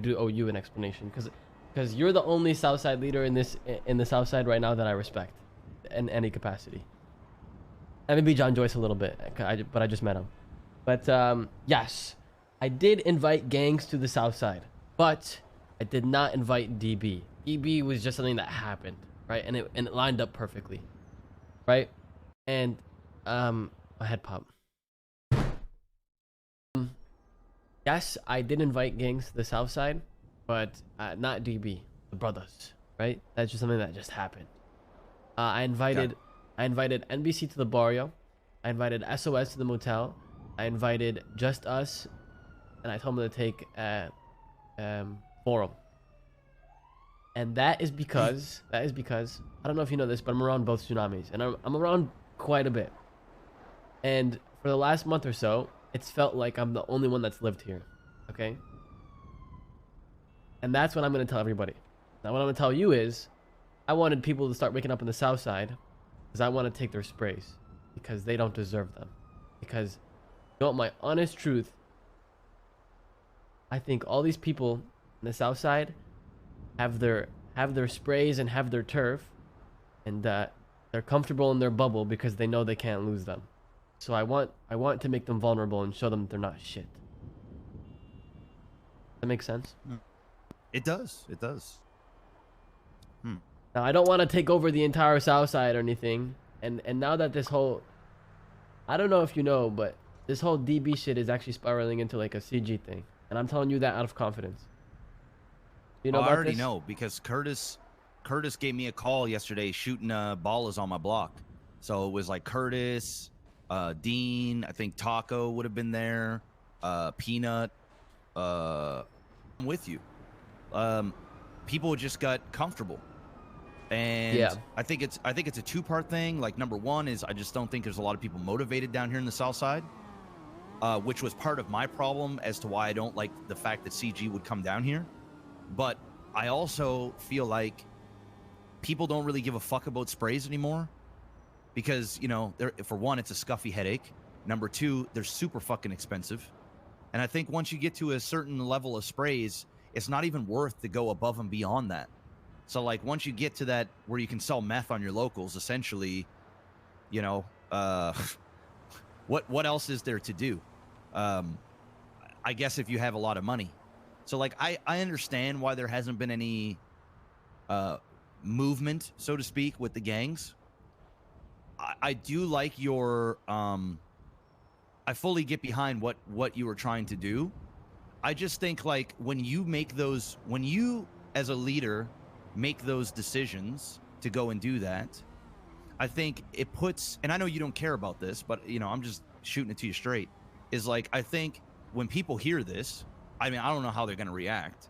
do owe you an explanation because you're the only Southside leader in the Southside right now that I respect in any capacity. And maybe John Joyce a little bit, but I just met him. But yes, I did invite gangs to the Southside, but I did not invite DB. DB was just something that happened, right? And it lined up perfectly, right? And my head pop. Yes, I did invite gangs to the South Side, but not DB, the brothers, right? That's just something that just happened. I invited NBC to the barrio. I invited SOS to the motel. I invited Just Us, and I told them to take Forum. And that is because I don't know if you know this, but I'm around both tsunamis, and I'm around quite a bit. And for the last month or so, it's felt like I'm the only one that's lived here, okay? And that's what I'm going to tell everybody. Now, what I'm going to tell you is, I wanted people to start waking up in the South Side, because I want to take their sprays, because they don't deserve them. Because, you know what, my honest truth, I think all these people in the South Side have their sprays and have their turf, and they're comfortable in their bubble because they know they can't lose them. So I want to make them vulnerable and show them they're not shit. That makes sense? It does. It does. Now I don't want to take over the entire South Side or anything. And now that this whole, I don't know if you know, but this whole DB shit is actually spiraling into like a CG thing. And I'm telling you that out of confidence. You know I about already this? know because Curtis gave me a call yesterday shooting Ballas on my block. So it was like Curtis, Dean, I think Taco would have been there, Peanut, I'm with you. People just got comfortable. And yeah. I think it's a two-part thing. Like, number one is I just don't think there's a lot of people motivated down here in the South Side, which was part of my problem as to why I don't like the fact that CG would come down here. But I also feel like people don't really give a fuck about sprays anymore because, you know, for one, it's a scuffy headache. Number two, they're super fucking expensive. And I think once you get to a certain level of sprays, it's not even worth to go above and beyond that. So, like, once you get to that where you can sell meth on your locals, essentially, you know, what else is there to do? I guess if you have a lot of money. So, like, I understand why there hasn't been any movement, so to speak, with the gangs. I do like your I fully get behind what you were trying to do. I just think, like, when you as a leader make those decisions to go and do that, I think it puts, and I know you don't care about this, but, you know, I'm just shooting it to you straight, is like, I think when people hear this, I mean, I don't know how they're going to react,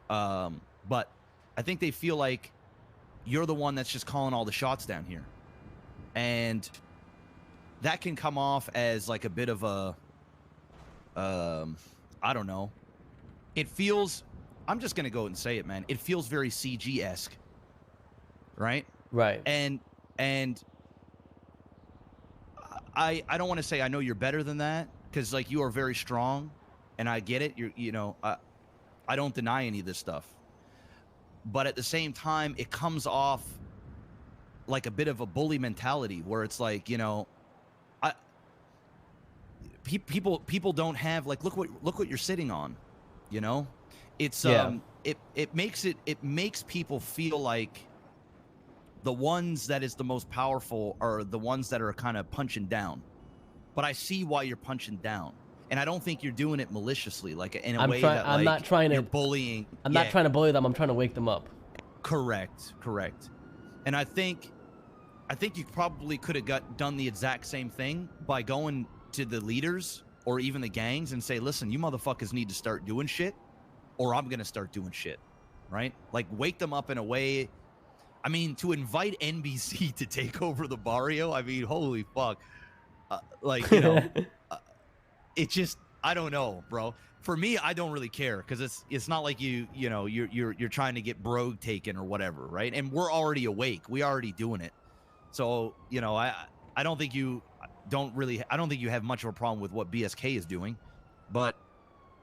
but I think they feel like you're the one that's just calling all the shots down here. And that can come off as like a bit of a, I don't know. It feels, I'm just going to go and say it, man. It feels very CG-esque, right? Right. And I don't want to say I know you're better than that, because, like, you are very strong, and I get it. You know, I don't deny any of this stuff. But at the same time, it comes off like a bit of a bully mentality where it's like, you know, people don't have, like, look what you're sitting on, you know? It's it makes people feel like the ones that is the most powerful are the ones that are kind of punching down. But I see why you're punching down, and I don't think you're doing it maliciously, like in a way that, like, I'm not trying you're to bullying. I'm not trying to bully them. I'm trying to wake them up. Correct. And I think you probably could have done the exact same thing by going to the leaders or even the gangs and say, listen, you motherfuckers need to start doing shit, or I'm going to start doing shit, right? Like, wake them up in a way. I mean, to invite NBC to take over the barrio, I mean, holy fuck. Like, you know, it just, I don't know, bro. For me, I don't really care, because it's not like you're trying to get Brogue taken or whatever, right? And we're already awake. We already doing it. So, you know, I don't think you have much of a problem with what BSK is doing, but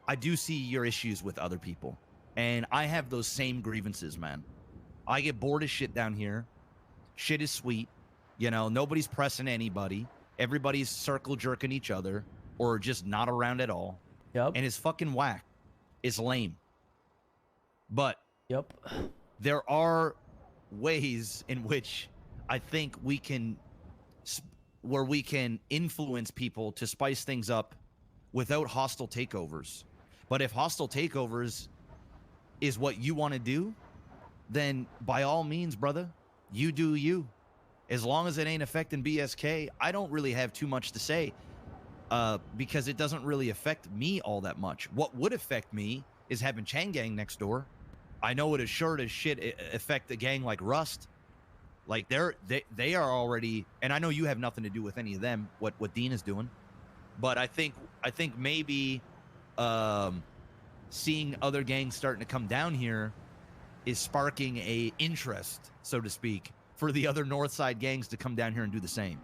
I do see your issues with other people. And I have those same grievances, man. I get bored as shit down here. Shit is sweet. You know, nobody's pressing anybody. Everybody's circle jerking each other or just not around at all. Yep. And it's fucking whack. It's lame. But Yep. there are ways in which I think we can, where we can influence people to spice things up without hostile takeovers. But if hostile takeovers is what you want to do, then by all means, brother, you do you. As long as it ain't affecting BSK, I don't really have too much to say because it doesn't really affect me all that much. What would affect me is having Chain Gang next door. I know it is sure as shit affect a gang like Rust. Like they are already, and I know you have nothing to do with any of them, what Dean is doing. But I think maybe seeing other gangs starting to come down here is sparking a interest, so to speak, for the other Northside gangs to come down here and do the same.